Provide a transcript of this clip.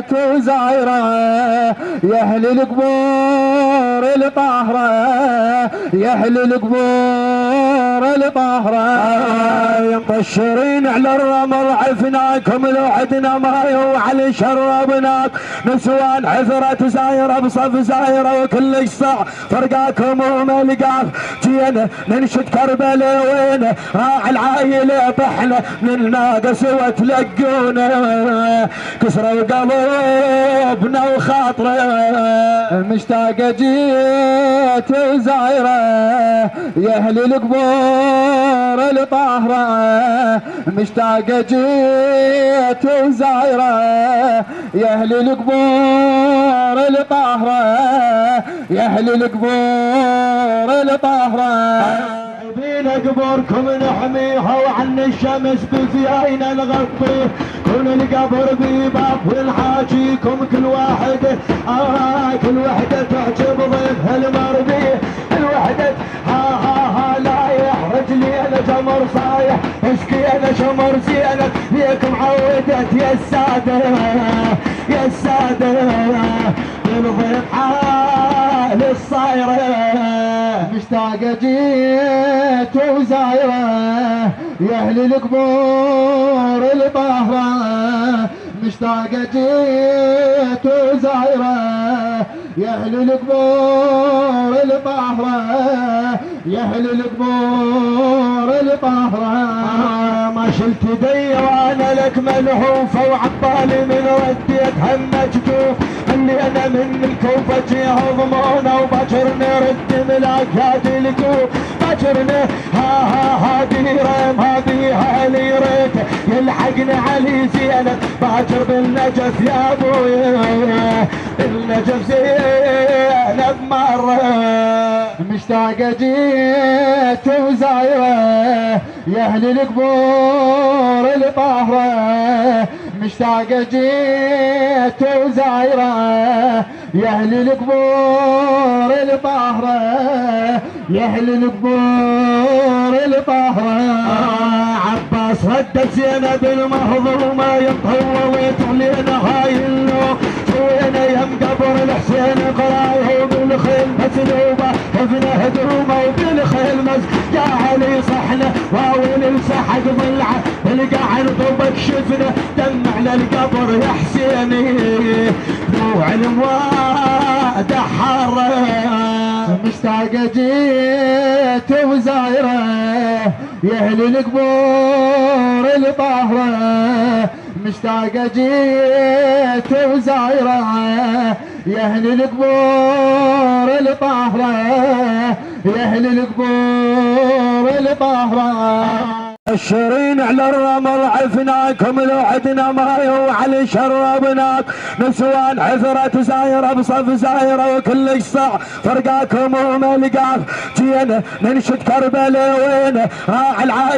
وزايرة يا اهل القبور الطاهرة يا اهل القبور الطاهرة مطشرين على الرمل عفناكم لو عدنا ما يوعل شربناك نسوان عثرة زايرة بصف زايرة وكل صع فرقاكم وملقاك جينا ننشد كربلاء وين راعي العايلة طحنا من ناقص وتلقونا كسروا قلوبنا وخاطره مشتاقة جيت وزايرة يا اهل القبور الطاهرة مشتاقة جيت وزايرة يا اهل القبور الطاهرة يا اهل القبور الطاهرة بين قبوركم نحميها وعن الشمس بزياينا نغطيه كل القبر بباب ونحاجيكم كل واحد كل وحدة تعجب ضيفها المربيه الوحدة ها لا يحرج لي انا جمر صايح اشكي انا شمر زينك ليكم عودت يا السادة يا السادة بالضيف حال الصايرة مشتاقة جيت وزايرة يا اهل القبور الطاهرة مشتاقة جيت وزايرة يا اهل القبور الطاهرة يا اهل القبور الطاهرة ما شلت يدي وانا لك ملهوفة وعبالي من رديت هم مجدوف اللي انا من الكوفة جيها ضمونة وباكر نرد ملاك هادي الكوف باكر هادي ريم هادي هالي ريت يلحقني علي زينب باكر بالنجف يا ابويا بالنجف زينب مرة مشتاقة جيت وزايرة يا اهل القبور الطاهرة مشتاقة جيت وزايرة يا اهل القبور الطاهرة يا اهل القبور الطاهرة عباس ردت زينب المهضومة يمطولت علينا هاي اللوم شوينا يم قبر الحسين قرايه بالخيل مسلوبة ابنه هدومة وبالخيل يا علي صحنا واول السحق ضلعه القاع طبك شفنا دم على القبر يا حسيني دموع المواد حاره مشتاقة جيت وزايرة يا اهل القبور الطاهرة مشتاقة جيت وزايرة يا اهل القبور الطاهرة يا اهل القبور الطاهرة الشرين على الرمل عفناكم لو عدنا ما يوعل شربناك نسوان عثرة زايرة بصف زايرة وكل صع فرقاكم وملقاك جينا ننشد كربلاء وين راعي العايلة